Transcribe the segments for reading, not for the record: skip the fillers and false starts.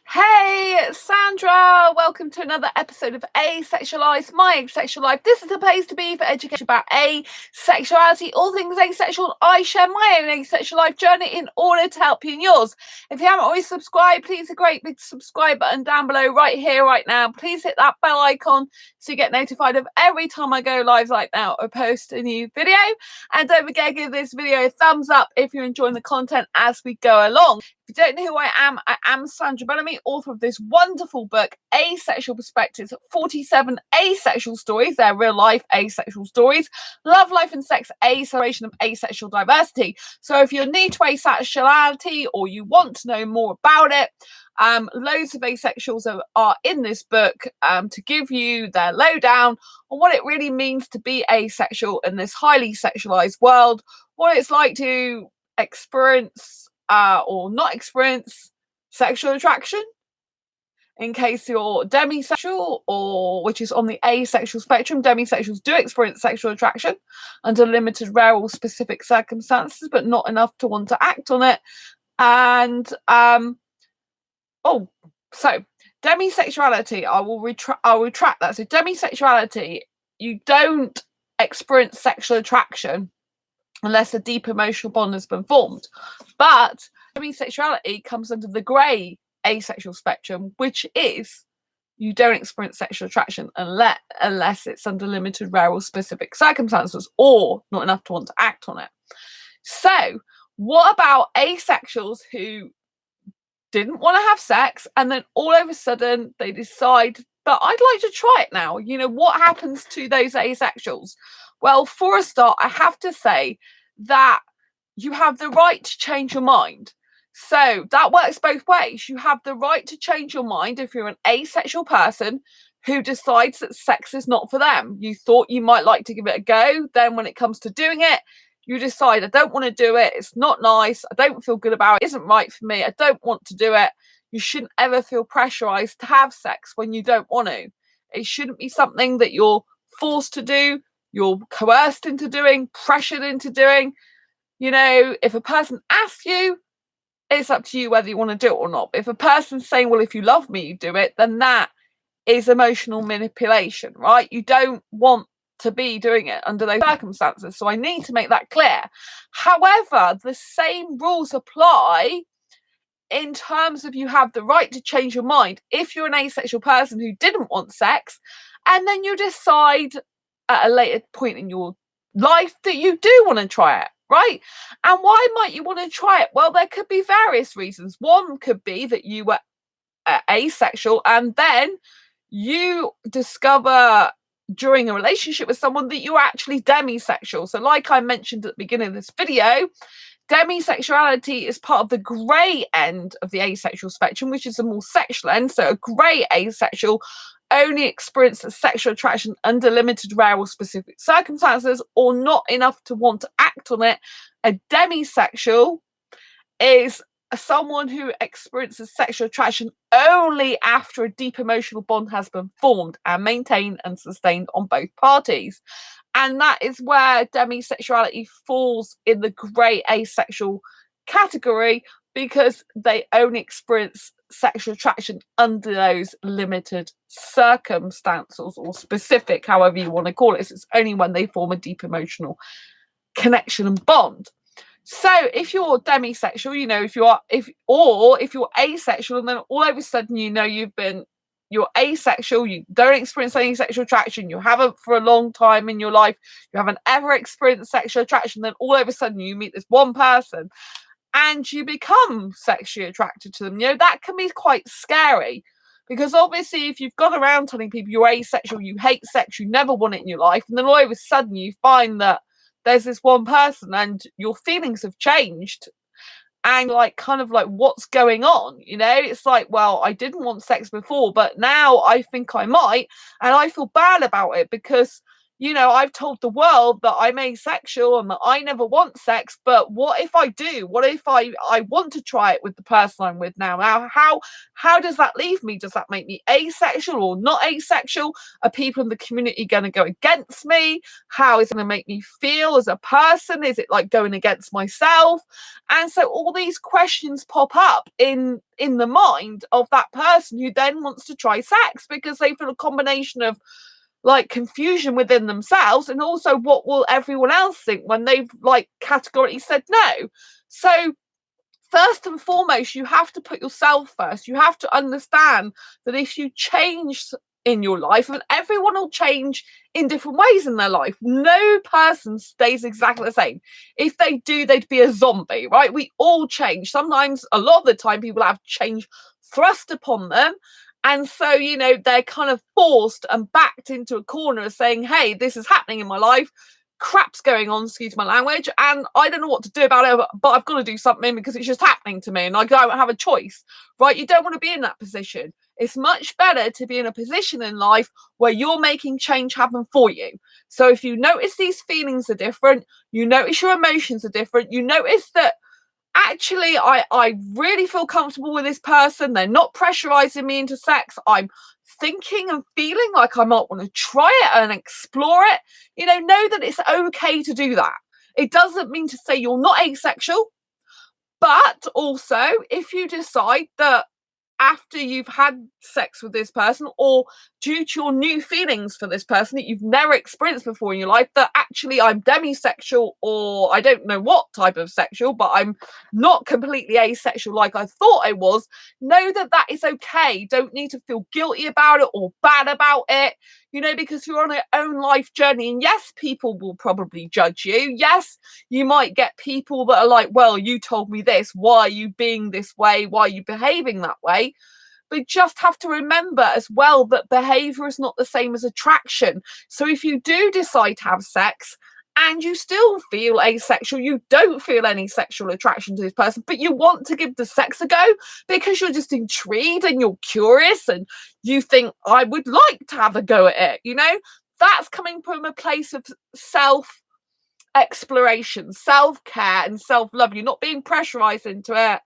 Hey, Sandra, welcome to another episode of Asexualized, my asexual life. This is the place to be for education about asexuality, all things asexual. I share my own asexual life journey in order to help you in yours. If you haven't already subscribed, please hit the great big subscribe button down below right here, right now. Please hit that bell icon so you get notified of every time I go live like now or post a new video. And don't forget to give this video a thumbs up if you're enjoying the content as we go along. If you don't know who I am Sandra Bellamy, author of this wonderful book, Asexual Perspectives, 47 asexual stories. They're real life asexual stories. Love, life and sex, a celebration of asexual diversity. So if you're new to asexuality or you want to know more about it, loads of asexuals are in this book to give you their lowdown on what it really means to be asexual in this highly sexualized world, what it's like to experience or not experience sexual attraction in case you're demisexual, or which is on the asexual spectrum. Demisexuals do experience sexual attraction under limited, rare or specific circumstances, but not enough to want to act on it. And so demisexuality, I'll retract that. So demisexuality, you don't experience sexual attraction unless a deep emotional bond has been formed. But demisexuality comes under the grey asexual spectrum, which is you don't experience sexual attraction unless it's under limited, rare or specific circumstances, or not enough to want to act on it. So what about asexuals who didn't want to have sex and then all of a sudden they decide, but I'd like to try it now? You know, what happens to those asexuals? Well, for a start, I have to say that you have the right to change your mind. So that works both ways. You have the right to change your mind if you're an asexual person who decides that sex is not for them. You thought you might like to give it a go. Then when it comes to doing it, you decide, I don't want to do it. It's not nice. I don't feel good about it. It isn't right for me. I don't want to do it. You shouldn't ever feel pressurized to have sex when you don't want to. It shouldn't be something that you're forced to do, you're coerced into doing, pressured into doing. You know, if a person asks you, it's up to you whether you want to do it or not. But if a person's saying, well, if you love me, you do it, then that is emotional manipulation, right? You don't want to be doing it under those circumstances. So I need to make that clear. However, the same rules apply in terms of you have the right to change your mind if you're an asexual person who didn't want sex, and then you decide at a later point in your life that you do want to try it, right? And why might you want to try it? Well, there could be various reasons. One could be that you were asexual and then you discover during a relationship with someone that you're actually demisexual. So like I mentioned at the beginning of this video, demisexuality is part of the grey end of the asexual spectrum, which is a more sexual end. So a grey asexual only experiences sexual attraction under limited, rare or specific circumstances, or not enough to want to act on it. A demisexual is someone who experiences sexual attraction only after a deep emotional bond has been formed and maintained and sustained on both parties. And that is where demisexuality falls in the grey asexual category, because they only experience sexual attraction under those limited circumstances, or specific, however you want to call it. It's only when they form a deep emotional connection and bond. So if you're demisexual, you know, if you're asexual, and then all of a sudden, you know, you're asexual, you don't experience any sexual attraction, you haven't for a long time in your life, you haven't ever experienced sexual attraction, then all of a sudden you meet this one person and you become sexually attracted to them. You know, that can be quite scary, because obviously if you've gone around telling people you're asexual, you hate sex, you never want it in your life, and then all of a sudden you find that there's this one person and your feelings have changed, and like kind of like, what's going on? You know, it's like, well, I didn't want sex before, but now I think I might, and I feel bad about it because, you know, I've told the world that I'm asexual and that I never want sex, but what if I do? What if I want to try it with the person I'm with now? Now, how does that leave me? Does that make me asexual or not asexual? Are people in the community going to go against me? How is it going to make me feel as a person? Is it like going against myself? And so all these questions pop up in the mind of that person who then wants to try sex, because they feel a combination of like confusion within themselves, and also what will everyone else think when they've like categorically said no. So first and foremost, you have to put yourself first. You have to understand that if you change in your life, and everyone will change in different ways in their life, no person stays exactly the same. If they do, they'd be a zombie, right? We all change. Sometimes, a lot of the time, people have change thrust upon them. And so, you know, they're kind of forced and backed into a corner saying, hey, this is happening in my life. Crap's going on, excuse my language, and I don't know what to do about it, but I've got to do something because it's just happening to me and I don't have a choice, right? You don't want to be in that position. It's much better to be in a position in life where you're making change happen for you. So if you notice these feelings are different, you notice your emotions are different, you notice that actually I really feel comfortable with this person, they're not pressurizing me into sex, I'm thinking and feeling like I might want to try it and explore it, you know that it's okay to do that. It doesn't mean to say you're not asexual, but also if you decide that after you've had sex with this person, or due to your new feelings for this person that you've never experienced before in your life, that actually I'm demisexual, or I don't know what type of sexual, but I'm not completely asexual like I thought I was, know that that is okay. Don't need to feel guilty about it or bad about it, because you're on your own life journey. And yes, people will probably judge you. Yes, you might get people that are like, well, you told me this, why are you being this way, why are you behaving that way? But just have to remember as well that behavior is not the same as attraction. So if you do decide to have sex and you still feel asexual, you don't feel any sexual attraction to this person, but you want to give the sex a go because you're just intrigued and you're curious and you think, I would like to have a go at it, that's coming from a place of self exploration, self-care and self-love. You're not being pressurized into it.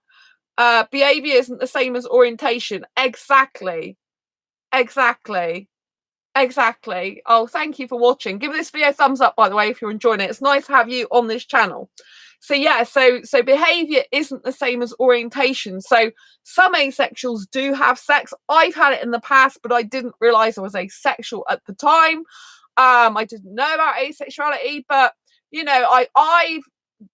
Behavior isn't the same as orientation. Exactly. Oh, thank you for watching. Give this video a thumbs up, by the way, if you're enjoying it. It's nice to have you on this channel. So yeah, so behavior isn't the same as orientation. So some asexuals do have sex. I've had it in the past, but I didn't realize I was asexual at the time. I didn't know about asexuality, but I've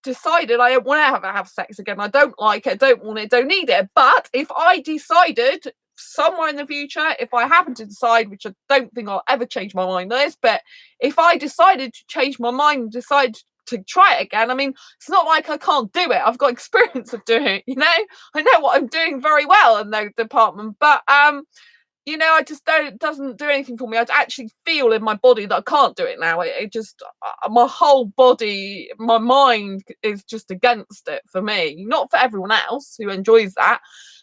decided I don't want to ever have sex again. I don't like it, don't want it, don't need it. But if I decided somewhere in the future, if I happen to decide, which I don't think I'll ever change my mind on this, but if I decided to change my mind and decide to try it again, I mean, it's not like I can't do it. I've got experience of doing it, I know what I'm doing very well in the department, but I just it doesn't do anything for me. I actually feel in my body that I can't do it now. It just, my whole body, my mind is just against it for me. Not for everyone else who enjoys that.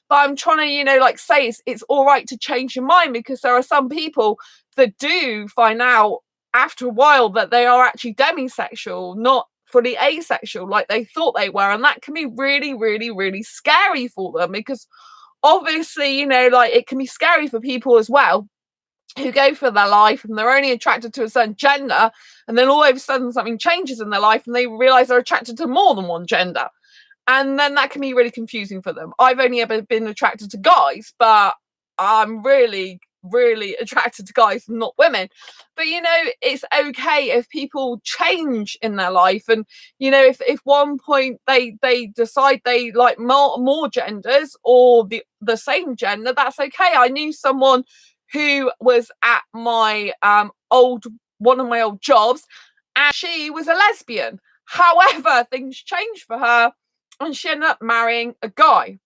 But I'm trying to, say it's all right to change your mind, because there are some people that do find out after a while that they are actually demisexual, not fully asexual like they thought they were. And that can be really, really, really scary for them, because obviously, it can be scary for people as well who go for their life and they're only attracted to a certain gender, and then all of a sudden something changes in their life and they realize they're attracted to more than one gender. And then that can be really confusing for them. I've only ever been attracted to guys, but I'm really, really attracted to guys, not women. But it's okay if people change in their life, and if one point they decide they like more genders or the same gender, that's okay. I knew someone who was at my one of my old jobs, and she was a lesbian. However, things changed for her and she ended up marrying a guy.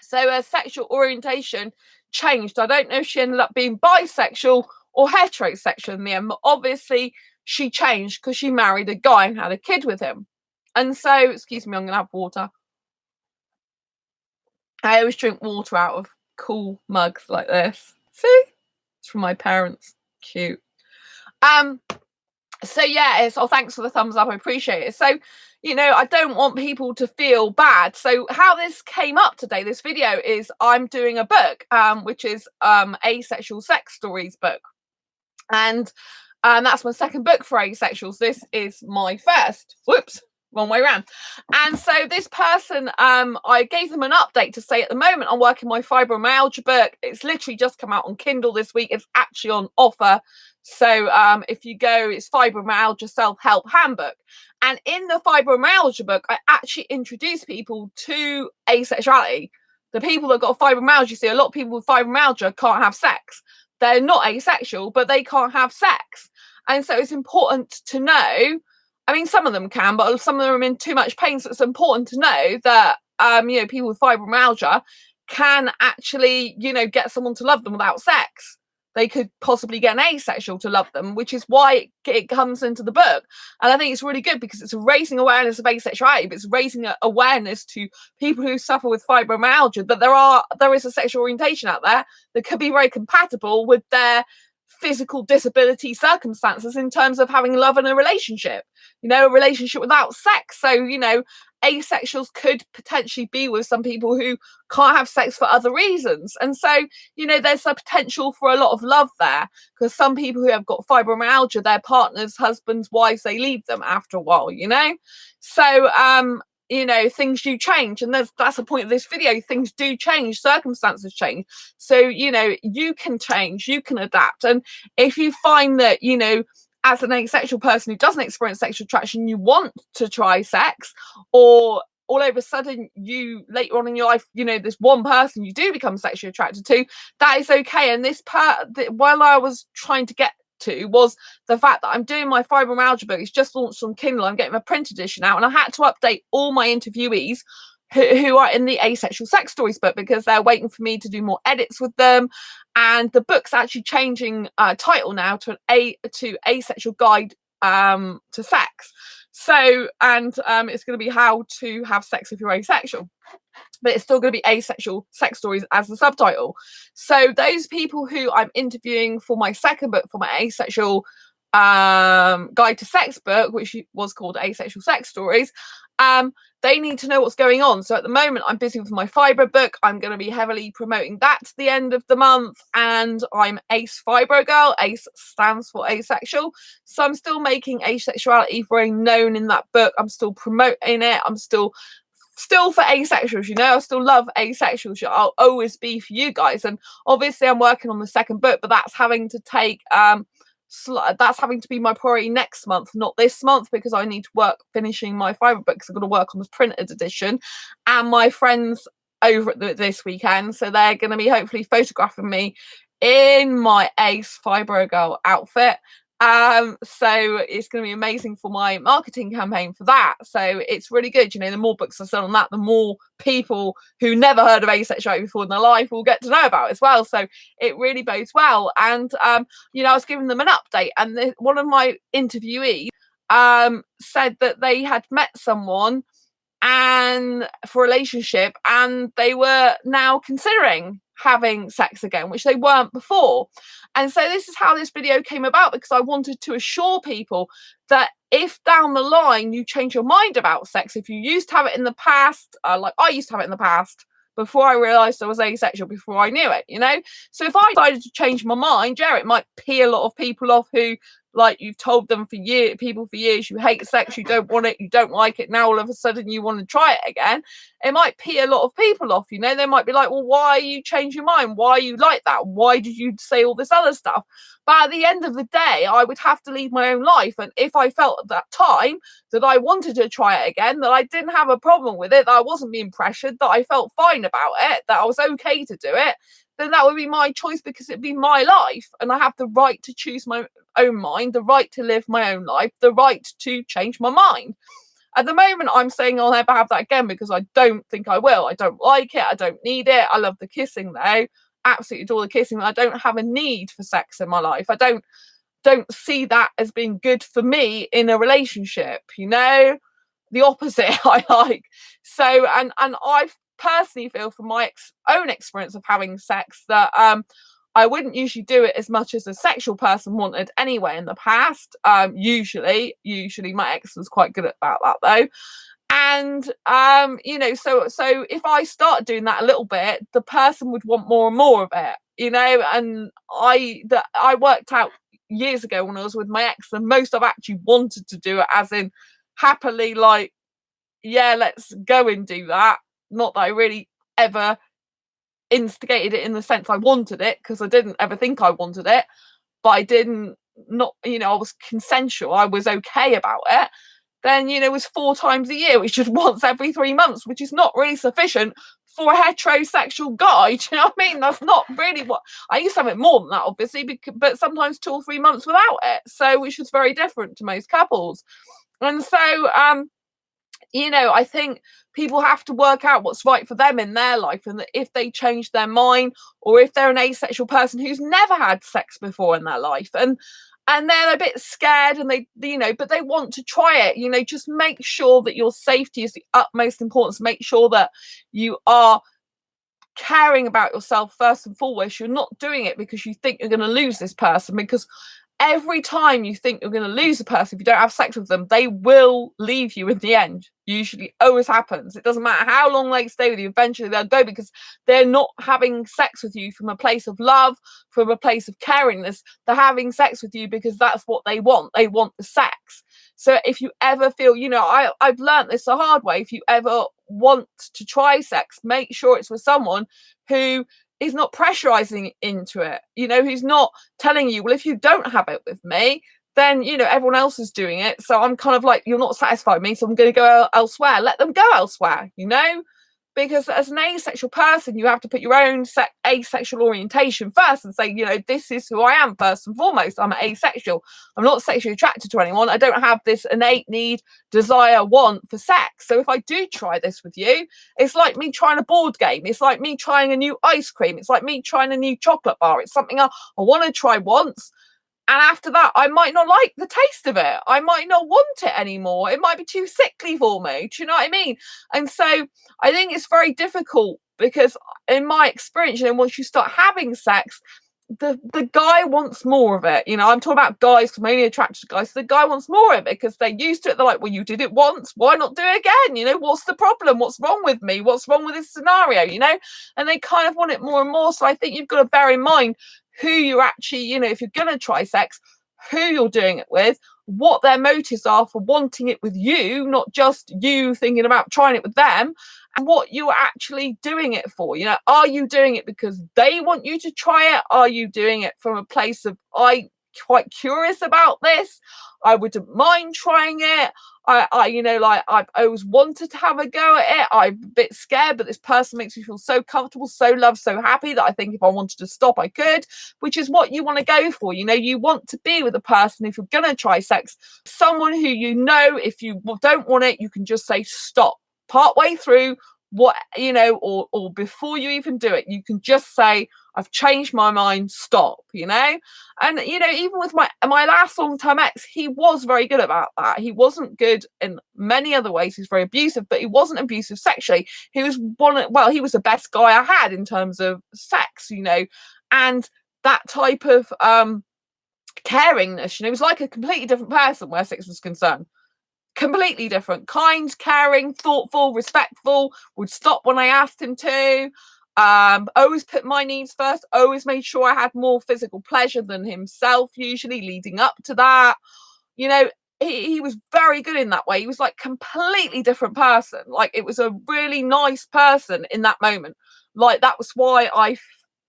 So her sexual orientation changed. I don't know if she ended up being bisexual or heterosexual in the end, but obviously she changed because she married a guy and had a kid with him. And so, excuse me, I'm going to have water. I always drink water out of cool mugs like this. See? It's from my parents. Cute. So yeah, it's, oh, thanks for the thumbs up, I appreciate it. So, you know, I don't want people to feel bad. So how this came up today, this video, is I'm doing a book, which is Asexual Sex Stories book, and that's my second book for asexuals. This is my first. Whoops, wrong way around. And so this person, I gave them an update to say at the moment I'm working my fibromyalgia book. It's literally just come out on Kindle this week. It's actually on offer. So if you go, it's Fibromyalgia Self-Help Handbook. And in the fibromyalgia book, I actually introduce people to asexuality. The people that got fibromyalgia, see, a lot of people with fibromyalgia can't have sex. They're not asexual, but they can't have sex. And so it's important to know, I mean, some of them can, but some of them are in too much pain. So it's important to know that, you know, people with fibromyalgia can actually, you know, get someone to love them without sex. They could possibly get an asexual to love them, which is why it comes into the book. And I think it's really good because it's raising awareness of asexuality, but it's raising awareness to people who suffer with fibromyalgia that there is a sexual orientation out there that could be very compatible with their physical disability circumstances in terms of having love in a relationship, you know, a relationship without sex. So, you know, asexuals could potentially be with some people who can't have sex for other reasons. And so, you know, there's a potential for a lot of love there, because some people who have got fibromyalgia, their partners, husbands, wives, they leave them after a while, you know. So you know, things do change, and that's the point of this video. Things do change, circumstances change. So, you know, you can change, you can adapt. And if you find that, you know, as an asexual person who doesn't experience sexual attraction, you want to try sex, or all of a sudden you later on in your life, you know, this one person you do become sexually attracted to, that is okay. And this part, while I was trying to get to, was the fact that I'm doing my fibromyalgia book. It's just launched on Kindle. I'm getting my print edition out, and I had to update all my interviewees who are in the Asexual Sex Stories book, because they're waiting for me to do more edits with them. And the book's actually changing title now to Asexual Guide to Sex. So, and it's going to be how to have sex if you're asexual, but it's still going to be Asexual Sex Stories as the subtitle. So those people who I'm interviewing for my second book, for my Asexual Guide to Sex book, which was called Asexual Sex Stories, they need to know what's going on. So at the moment, I'm busy with my Fibro book. I'm going to be heavily promoting that to the end of the month. And I'm Ace Fibro Girl. Ace stands for asexual. So I'm still making asexuality very known in that book. I'm still promoting it. I'm still for asexuals, you know. I still love asexuals. I'll always be for you guys. And obviously I'm working on the second book, but that's having to take that's having to be my priority next month, not this month, because I need to work finishing my Fibre book, because I've got to work on this printed edition. And my friends over at this weekend, so they're going to be hopefully photographing me in my Ace Fibro Girl outfit. So it's going to be amazing for my marketing campaign for that. So it's really good. You know, the more books I sell on that, the more people who never heard of asexuality before in their life will get to know about it as well. So it really bodes well. And you know, I was giving them an update, and one of my interviewees said that they had met someone and for a relationship, and they were now considering having sex again, which they weren't before. And so this is how this video came about, because I wanted to assure people that if down the line you change your mind about sex, if you used to have it in the past, like I used to have it in the past, before I realized I was asexual, before I knew it, you know. So if I decided to change my mind, yeah, it might pee a lot of people off who, like, you've told them for years, people for years, you hate sex, you don't want it, you don't like it, now all of a sudden you want to try it again. It might pee a lot of people off, you know. They might be like, well, why you change your mind? Why are you like that? Why did you say all this other stuff? But at the end of the day, I would have to lead my own life. And if I felt at that time that I wanted to try it again, that I didn't have a problem with it, that I wasn't being pressured, that I felt fine about it, that I was okay to do it, then that would be my choice, because it'd be my life. And I have the right to choose my own mind, the right to live my own life, the right to change my mind. At the moment, I'm saying I'll never have that again, because I don't think I will. I don't like it. I don't need it. I love the kissing though. Absolutely adore the kissing. I don't have a need for sex in my life. I don't see that as being good for me in a relationship, you know. The opposite I like. So, and I personally feel from my own experience of having sex that I wouldn't usually do it as much as a sexual person wanted anyway in the past. Usually my ex was quite good about that though. And you know, so if I start doing that a little bit, the person would want more and more of it, you know. And I worked out years ago when I was with my ex, the most I've actually wanted to do it, as in happily, like, yeah, let's go and do that. Not that I really ever instigated it in the sense I wanted it, because I didn't ever think I wanted it, but I didn't, not, you know, I was consensual, I was okay about it. Then, you know, it was 4 times a year, which is once every 3 months, which is not really sufficient for a heterosexual guy. Do you know what I mean? That's not really what I used to have it more than that, obviously, but sometimes 2 or 3 months without it. So, which was very different to most couples. And so, you know, I think people have to work out what's right for them in their life, and that if they change their mind, or if they're an asexual person who's never had sex before in their life, and they're a bit scared, and they, you know, but they want to try it, you know, just make sure that your safety is the utmost importance. Make sure that you are caring about yourself first and foremost. You're not doing it because you think you're going to lose this person, because every time you think you're going to lose a person, if you don't have sex with them, they will leave you in the end. Usually always happens. It doesn't matter how long they stay with you, eventually they'll go, because they're not having sex with you from a place of love, from a place of caringness. They're having sex with you because that's what they want. They want the sex. So if you ever feel, you know, I've learned this the hard way. If you ever want to try sex, make sure it's with someone who is not pressurizing into it, you know, who's not telling you, well, if you don't have it with me, then, you know, everyone else is doing it, so I'm kind of like, you're not satisfied with me, so I'm going to go elsewhere. Let them go elsewhere, you know, because as an asexual person, you have to put your own asexual orientation first and say, you know, this is who I am first and foremost. I'm asexual. I'm not sexually attracted to anyone. I don't have this innate need, desire, want for sex. So if I do try this with you, it's like me trying a board game. It's like me trying a new ice cream. It's like me trying a new chocolate bar. It's something I want to try once. And after that, I might not like the taste of it. I might not want it anymore. It might be too sickly for me. Do you know what I mean? And so I think it's very difficult, because in my experience, you know, once you start having sex, the guy wants more of it. You know, I'm talking about guys, because I'm only attracted to guys. So the guy wants more of it because they're used to it. They're like, well, you did it once, why not do it again? You know, what's the problem? What's wrong with me? What's wrong with this scenario? You know, and they kind of want it more and more. So I think you've got to bear in mind who you're actually, you know, if you're going to try sex, who you're doing it with, what their motives are for wanting it with you, not just you thinking about trying it with them, and what you're actually doing it for. You know, are you doing it because they want you to try it? Are you doing it from a place of, I'm quite curious about this, I wouldn't mind trying it, I you know, like, I've always wanted to have a go at it, I'm a bit scared, but this person makes me feel so comfortable, so loved, so happy, that I think if I wanted to stop, I could, which is what you want to go for. You know, you want to be with a person, if you're going to try sex, someone who, you know, if you don't want it, you can just say stop partway through, what, you know, or before you even do it, you can just say, I've changed my mind, stop, you know. And, you know, even with my last long-term ex, he was very good about that. He wasn't good in many other ways. He's very abusive, but he wasn't abusive sexually. He was he was the best guy I had in terms of sex, you know, and that type of caringness, you know, he was like a completely different person where sex was concerned. Completely different, kind, caring, thoughtful, respectful, would stop when I asked him to, always put my needs first, always made sure I had more physical pleasure than himself, usually leading up to that. You know, he was very good in that way. He was like completely different person. Like, it was a really nice person in that moment. Like, that was why I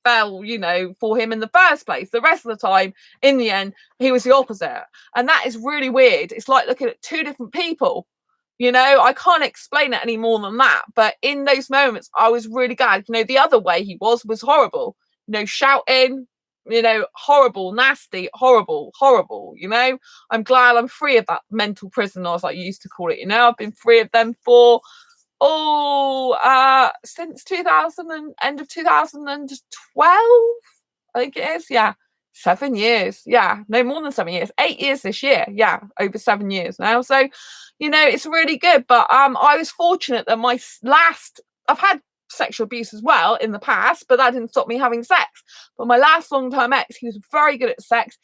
fell, you know, for him in the first place. The rest of the time, in the end, he was the opposite. And that is really weird. It's like looking at 2 different people. You know, I can't explain it any more than that. But in those moments, I was really glad. You know, the other way he was horrible. You know, shouting, you know, horrible, nasty, horrible, horrible. You know, I'm glad I'm free of that mental prison, as I used to call it. You know, I've been free of them for since 2000 and end of 2012, I think it is. Yeah, 7 years. Yeah, no, more than 7 years. 8 years this year. Yeah, over 7 years now. So, you know, it's really good. But I was fortunate that I've had sexual abuse as well in the past, but that didn't stop me having sex. But my last long-term ex, he was very good at sex.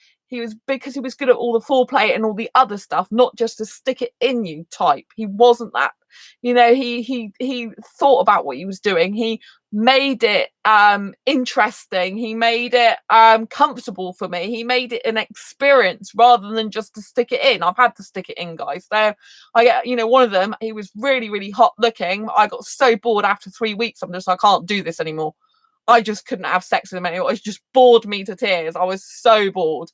Because he was good at all the foreplay and all the other stuff, not just to stick it in you type. He wasn't that. He thought about what he was doing. He made it interesting. He made it comfortable for me. He made it an experience rather than just to stick it in. I've had to stick it in, guys. So I get, one of them, he was really, really hot looking. I got so bored after 3 weeks. I can't do this anymore. I just couldn't have sex with him anymore. It just bored me to tears. I was so bored.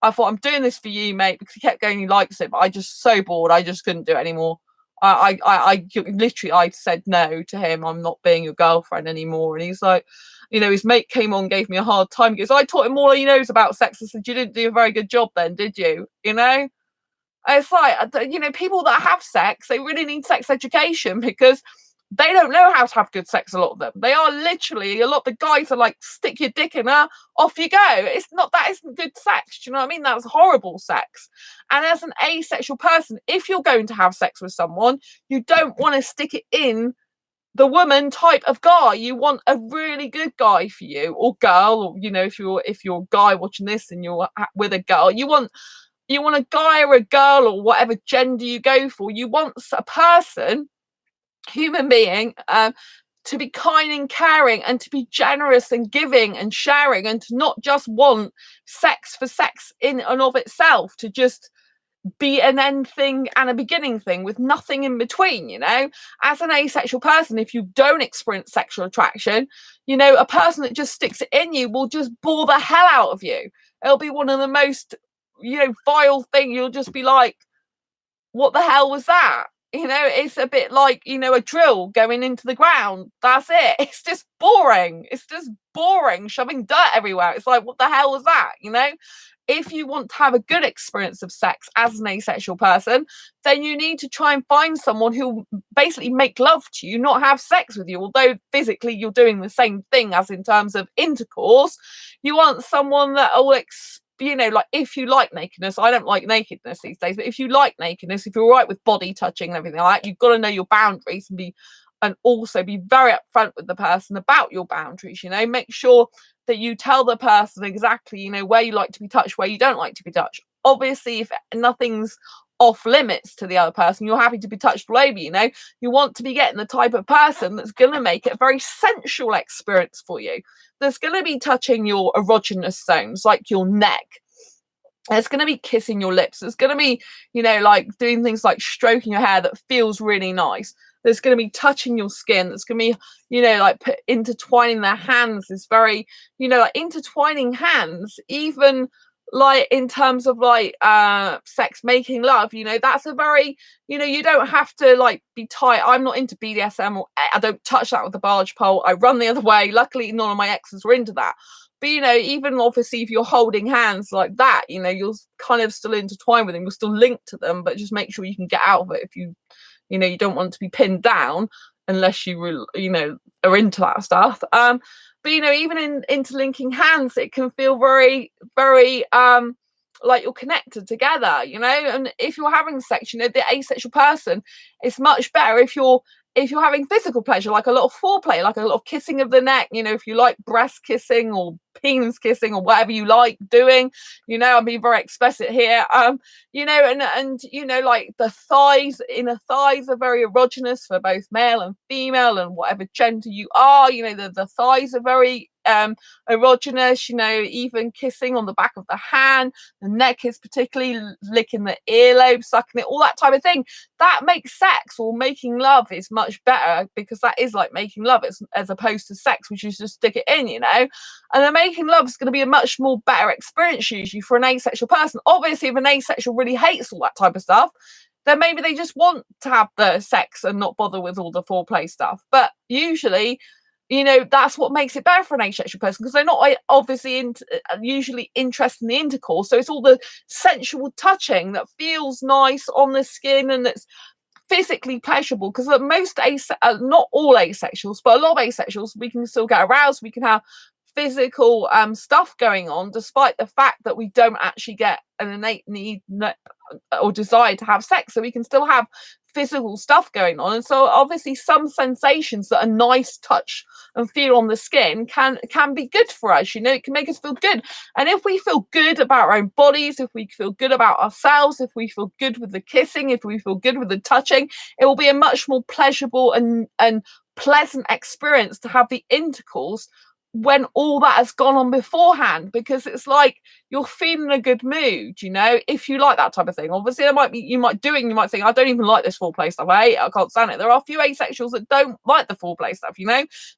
I thought, I'm doing this for you, mate, because he kept going, he likes it, but I just so bored, I just couldn't do it anymore. I literally, I said no to him. I'm not being your girlfriend anymore. And he's like, his mate came on, gave me a hard time. He goes, I taught him all he knows about sex. I said, you didn't do a very good job then, did you? It's like, people that have sex, they really need sex education because they don't know how to have good sex, a lot of them. They are literally, a lot of the guys are like, stick your dick in her, off you go. That isn't good sex. Do you know what I mean? That's horrible sex. And as an asexual person, if you're going to have sex with someone, you don't want to stick it in the woman type of guy. You want a really good guy for you, or girl, or, if you're a guy watching this and you're with a girl, you want a guy or a girl or whatever gender you go for. You want a person, human being, to be kind and caring and to be generous and giving and sharing, and to not just want sex for sex in and of itself, to just be an end thing and a beginning thing with nothing in between. As an asexual person, if you don't experience sexual attraction, a person that just sticks it in you will just bore the hell out of you. It'll be one of the most vile thing. You'll just be like, what the hell was that? It's a bit like, a drill going into the ground. That's it. It's just boring. Shoving dirt everywhere. It's like, what the hell was that? If you want to have a good experience of sex as an asexual person, then you need to try and find someone who basically make love to you, not have sex with you. Although physically you're doing the same thing as in terms of intercourse, you want someone that will like, if you like nakedness, I don't like nakedness these days, but if you like nakedness, if you're all right with body touching and everything like that, you've got to know your boundaries and also be very upfront with the person about your boundaries. Make sure that you tell the person exactly, where you like to be touched, where you don't like to be touched. Obviously, if nothing's off limits to the other person, you're happy to be touched all over. You want to be getting the type of person that's going to make it a very sensual experience for you. There's going to be touching your erogenous zones, like your neck. There's going to be kissing your lips. There's going to be, like doing things like stroking your hair that feels really nice. There's going to be touching your skin. There's going to be, like intertwining their hands is very, like intertwining hands, even like in terms of like sex, making love, that's a very, you don't have to like be tight. I'm not into BDSM, or I don't touch that with the barge pole. I run the other way. Luckily none of my exes were into that. But even obviously if you're holding hands like that, you're kind of still intertwined with them, you're still linked to them, but just make sure you can get out of it if you don't want to be pinned down, unless you are into that stuff. But even in interlinking hands, it can feel very, very like you're connected together, and if you're having sex, the asexual person, it's much better if you're having physical pleasure, like a lot of foreplay, like a lot of kissing of the neck, if you like breast kissing or penis kissing or whatever you like doing, I'm being very explicit here, and like the thighs, inner thighs are very erogenous for both male and female and whatever gender you are. The thighs are very erogenous, even kissing on the back of the hand, the neck is particularly, licking the earlobe, sucking it, all that type of thing. That makes sex, or making love, is much better, because that is like making love, as opposed to sex, which is just stick it in, and the making love is going to be a much more better experience usually for an asexual person. Obviously, if an asexual really hates all that type of stuff, then maybe they just want to have the sex and not bother with all the foreplay stuff. But usually, that's what makes it better for an asexual person, because they're not obviously usually interested in the intercourse. So it's all the sensual touching that feels nice on the skin and it's physically pleasurable, because most not all asexuals, but a lot of asexuals, we can still get aroused, we can have physical stuff going on, despite the fact that we don't actually get an innate need or desire to have sex. So we can still have physical stuff going on. And so obviously some sensations that a nice touch and feel on the skin can be good for us. It can make us feel good. And if we feel good about our own bodies, if we feel good about ourselves, if we feel good with the kissing, if we feel good with the touching, it will be a much more pleasurable and pleasant experience to have the intercourse when all that has gone on beforehand, because it's like you're feeling a good mood, if you like that type of thing. Obviously you might think, I don't even like this foreplay stuff, I can't stand it. There are a few asexuals that don't like the foreplay stuff,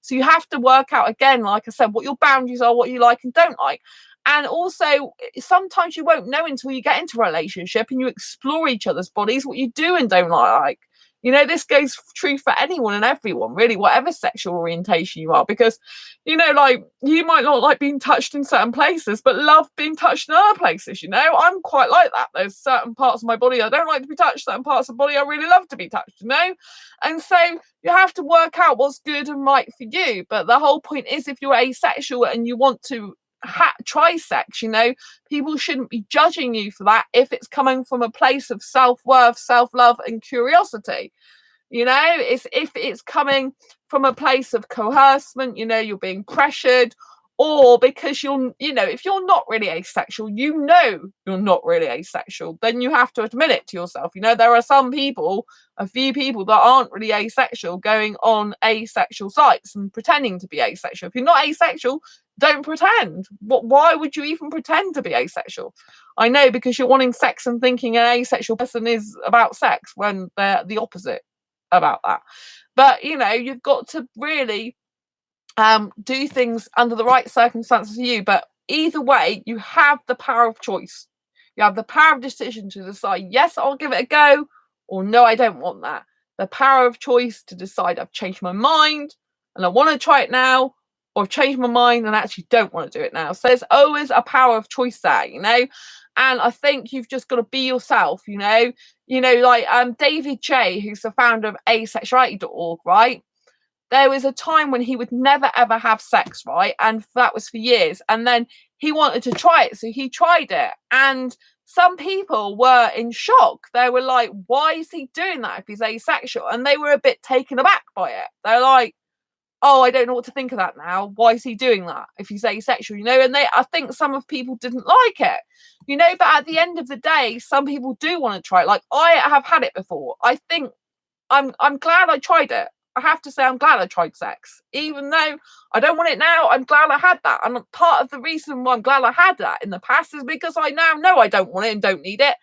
so you have to work out, again, like I said, what your boundaries are, what you like and don't like. And also sometimes you won't know until you get into a relationship and you explore each other's bodies, what you do and don't like. This goes true for anyone and everyone, really, whatever sexual orientation you are, because, like, you might not like being touched in certain places, but love being touched in other places, I'm quite like that. There's certain parts of my body I don't like to be touched, certain parts of the body I really love to be touched, And so you have to work out what's good and right for you. But the whole point is, if you're asexual and you want to try sex, people shouldn't be judging you for that if it's coming from a place of self-worth, self-love and curiosity. It's if it's coming from a place of coercement, you're being pressured, or because if you're not really asexual, you're not really asexual, then you have to admit it to yourself. There are a few people that aren't really asexual going on asexual sites and pretending to be asexual. If you're not asexual, don't pretend. Why would you even pretend to be asexual? I know, because you're wanting sex and thinking an asexual person is about sex when they're the opposite about that. But you've got to really do things under the right circumstances for you. But either way, you have the power of choice. You have the power of decision to decide, yes, I'll give it a go, or no, I don't want that. The power of choice to decide, I've changed my mind and I want to try it now, or I've changed my mind and actually don't want to do it now. So there's always a power of choice there, and I think you've just got to be yourself, like David J, who's the founder of asexuality.org, right? There was a time when he would never ever have sex, right? And that was for years. And then he wanted to try it, so he tried it. And some people were in shock. They were like, why is he doing that if he's asexual? And they were a bit taken aback by it. They're like, oh, I don't know what to think of that now. Why is he doing that if he's asexual? And I think some of people didn't like it, but at the end of the day, some people do want to try it. Like, I have had it before. I think I'm glad I tried it. I have to say, I'm glad I tried sex, even though I don't want it now. I'm glad I had that. And part of the reason why I'm glad I had that in the past is because I now know I don't want it and don't need it.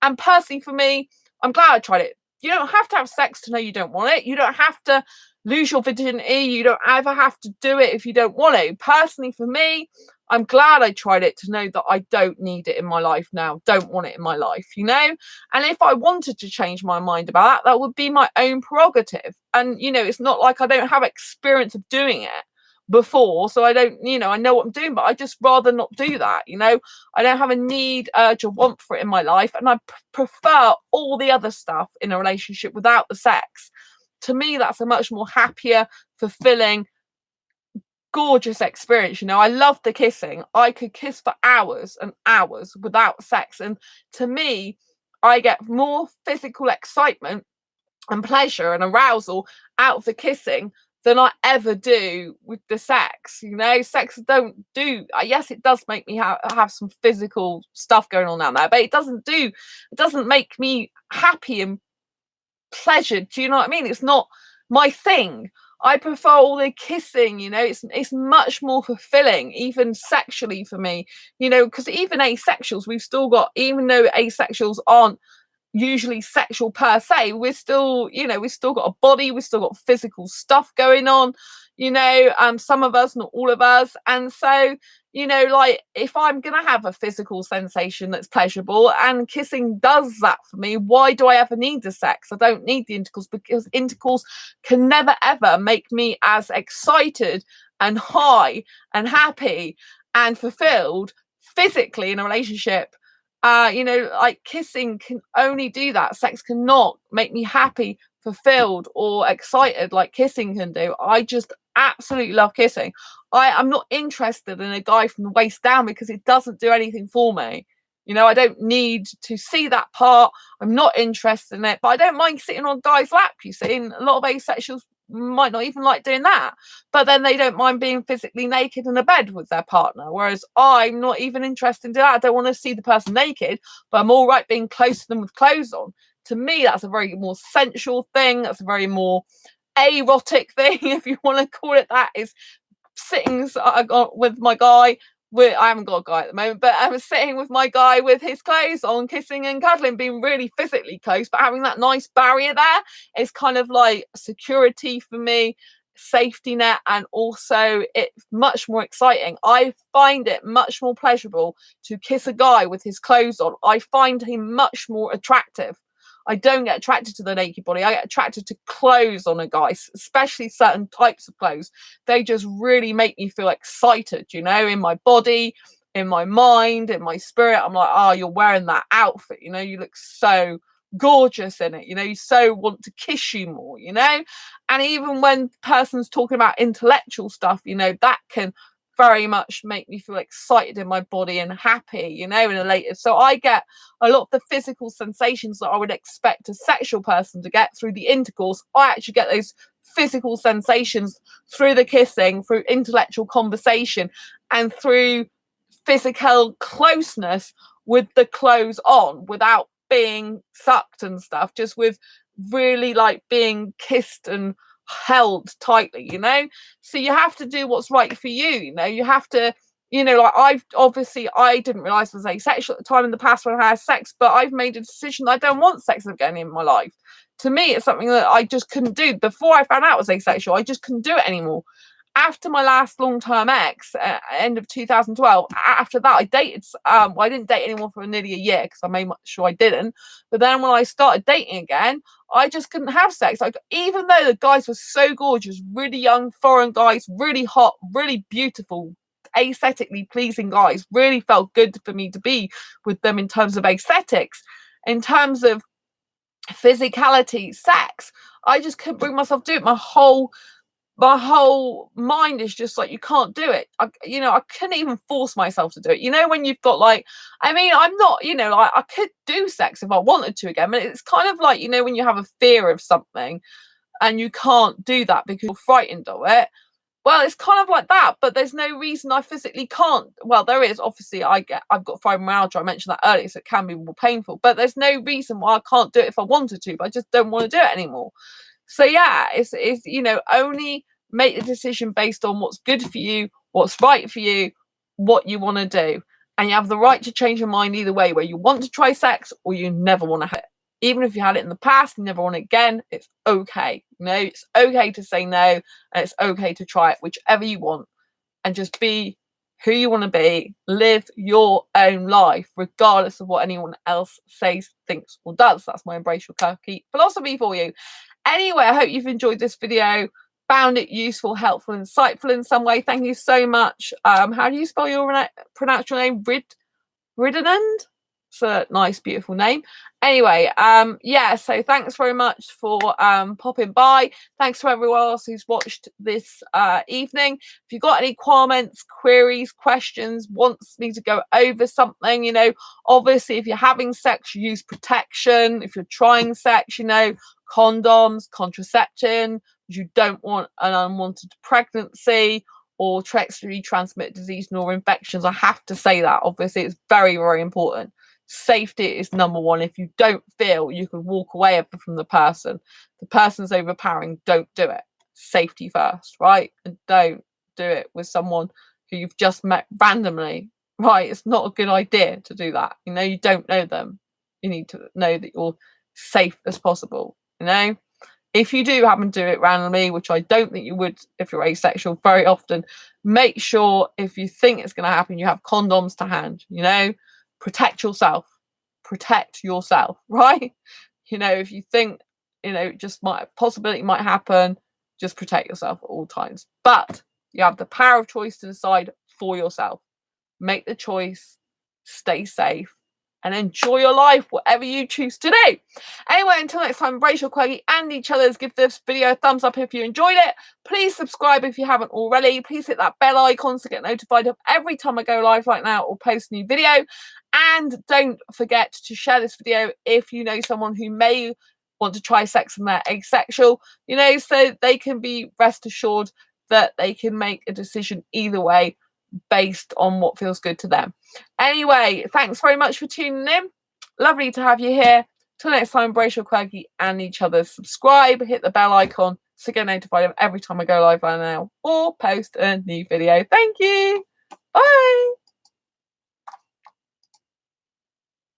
And personally, for me, I'm glad I tried it. You don't have to have sex to know you don't want it. You don't have to lose your virginity. You don't ever have to do it if you don't want it. Personally, for me, I'm glad I tried it to know that I don't need it in my life now, don't want it in my life, And if I wanted to change my mind about that, that would be my own prerogative. And, it's not like I don't have experience of doing it before, so I don't, I know what I'm doing, but I just rather not do that, I don't have a need, urge or want for it in my life, and I prefer all the other stuff in a relationship without the sex. To me, that's a much more happier, fulfilling, gorgeous experience. I love the kissing. I could kiss for hours and hours without sex, and to me, I get more physical excitement and pleasure and arousal out of the kissing than I ever do with the sex. Sex don't do, yes, it does make me have some physical stuff going on down there, but it doesn't make me happy and pleasured. Do you know what I mean? It's not my thing. I prefer all the kissing, it's much more fulfilling, even sexually for me, because even asexuals, we've still got, even though asexuals aren't usually sexual per se, we've still got a body, we've still got physical stuff going on, some of us, not all of us. And so, like, if I'm gonna have a physical sensation that's pleasurable and kissing does that for me, why do I ever need the sex? I don't need the intercourse, because intercourse can never ever make me as excited and high and happy and fulfilled physically in a relationship. Like, kissing can only do that. Sex cannot make me happy fulfilled or excited like kissing can do. I just absolutely love kissing. I'm not interested in a guy from the waist down because it doesn't do anything for me. You know, I don't need to see that part. I'm not interested in it, but I don't mind sitting on a guy's lap, you see. And a lot of asexuals might not even like doing that, but then they don't mind being physically naked in a bed with their partner. Whereas I'm not even interested in that. I don't want to see the person naked, but I'm all right being close to them with clothes on. To me, that's a very more sensual thing. That's a very more erotic thing, if you want to call it that, is sitting with my guy. I haven't got a guy at the moment, but I was sitting with my guy with his clothes on, kissing and cuddling, being really physically close, but having that nice barrier there is kind of like security for me, safety net, and also it's much more exciting. I find it much more pleasurable to kiss a guy with his clothes on. I find him much more attractive. I don't get attracted to the naked body. I get attracted to clothes on a guy, especially certain types of clothes. They just really make me feel excited, you know, in my body, in my mind, in my spirit. I'm like, oh, you're wearing that outfit, you know, you look so gorgeous in it, you know, you so want to kiss you more, you know. And even when the person's talking about intellectual stuff, you know, that can very much make me feel excited in my body and happy, you know, in a later. So I get a lot of the physical sensations that I would expect a sexual person to get through the intercourse. I actually get those physical sensations through the kissing, through intellectual conversation, and through physical closeness with the clothes on, without being sucked and stuff, just with really like being kissed and held tightly, you know. So you have to do what's right for you, you know. You have to, you know, like I didn't realize I was asexual at the time in the past when I had sex, but I've made a decision that I don't want sex again in my life. To me, it's something that I just couldn't do. Before I found out I was asexual, I just couldn't do it anymore. After my last long-term ex, end of 2012, after that I dated, well, I didn't date anyone for nearly a year because I made sure I didn't. But then when I started dating again, I just couldn't have sex. Like, even though the guys were so gorgeous, really young foreign guys, really hot, really beautiful, aesthetically pleasing guys, really felt good for me to be with them in terms of aesthetics. In terms of physicality, sex, I just couldn't bring myself to do it. My whole mind is just like, you can't do it. You know, I couldn't even force myself to do it. You know, when you've got like, I mean, I'm not, you know, I could do sex if I wanted to again, but it's kind of like, you know, when you have a fear of something and you can't do that because you're frightened of it. Well, it's kind of like that, but there's no reason I physically can't. Well, there is. Obviously, I've got fibromyalgia. I mentioned that earlier, so it can be more painful, but there's no reason why I can't do it if I wanted to, but I just don't want to do it anymore. So yeah, it's you know, only make the decision based on what's good for you, what's right for you, what you want to do. And you have the right to change your mind either way, where you want to try sex or you never want to have it. Even if you had it in the past, you never want it again, it's okay. You know, it's okay to say no, and it's okay to try it, whichever you want. And just be who you want to be, live your own life, regardless of what anyone else says, thinks, or does. That's my embrace your quirky philosophy for you. Anyway, I hope you've enjoyed this video, found it useful, helpful, insightful in some way. Thank you so much. How do you spell pronounce your name? Riddenand? It's a nice, beautiful name. Anyway, yeah, so thanks very much for popping by. Thanks to everyone else who's watched this evening. If you've got any comments, queries, questions, wants me to go over something, you know, obviously if you're having sex, use protection. If you're trying sex, you know, condoms, contraception. You don't want an unwanted pregnancy or sexually transmitted disease nor infections. I have to say that, obviously, it's very, very important. Safety is number one. If you don't feel you can walk away from the person's overpowering, don't do it. Safety first, right? And don't do it with someone who you've just met randomly, right? It's not a good idea to do that. You know, you don't know them. You need to know that you're safe as possible, you know? If you do happen to do it randomly, which I don't think you would if you're asexual very often, make sure if you think it's going to happen, you have condoms to hand, you know? Protect yourself, right? You know, if you think, you know, just possibility might happen, just protect yourself at all times. But you have the power of choice to decide for yourself. Make the choice, stay safe, and enjoy your life, whatever you choose to do. Anyway, until next time, embrace your quirky and each other's. Give this video a thumbs up if you enjoyed it. Please subscribe if you haven't already. Please hit that bell icon to get notified of every time I go live like now or post a new video. And don't forget to share this video if you know someone who may want to try sex and they're asexual, you know, so they can be rest assured that they can make a decision either way based on what feels good to them. Anyway, thanks very much for tuning in. Lovely to have you here. Till next time, embrace your quirky and each other. Subscribe, hit the bell icon to get notified of every time I go live right now or post a new video. Thank you. Bye.